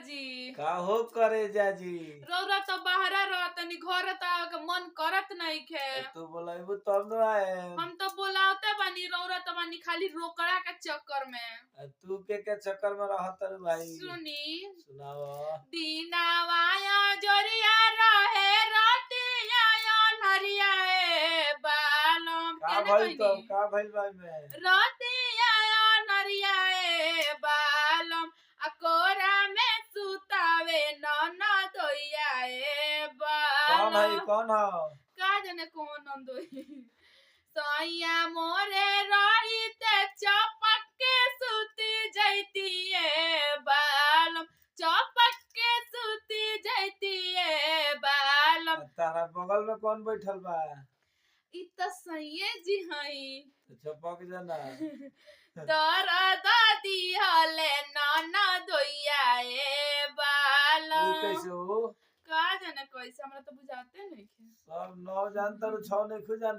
जी का हो करे जाजी रौरा तो बाहरा रहतनी घर त मन करत नहीं खे तू बोलाइबू तब न आए हम तो बोलावते बानी रौरा तो बानी खाली रोकड़ा के चक्कर में तू के चक्कर में रहत रे भाई सुनी सुनाओ दीनावाया जोरिया रहे रातिया या नरिया ए बालम का केने भइल तो कहनी का भइल भाई में रातिया या नरिया ए बालम अकोरा में सुतावे नना दोइया ए कौन है बालम कौन हो का जाने कौन नंदोई सैया मोरे रही ते चपक के सुती जैती ए बालम चपक के सुती जैती ए बालम तारा बगल में कौन बैठल बा इ त सैये जी हई तो चपक जाना तोरा दादी हले नाना दोइया ए तू बालम कैसे हो का जाने कैसे हमरा तो बुझाते नहीं सब नौ जानता छौ नहीं खुजाना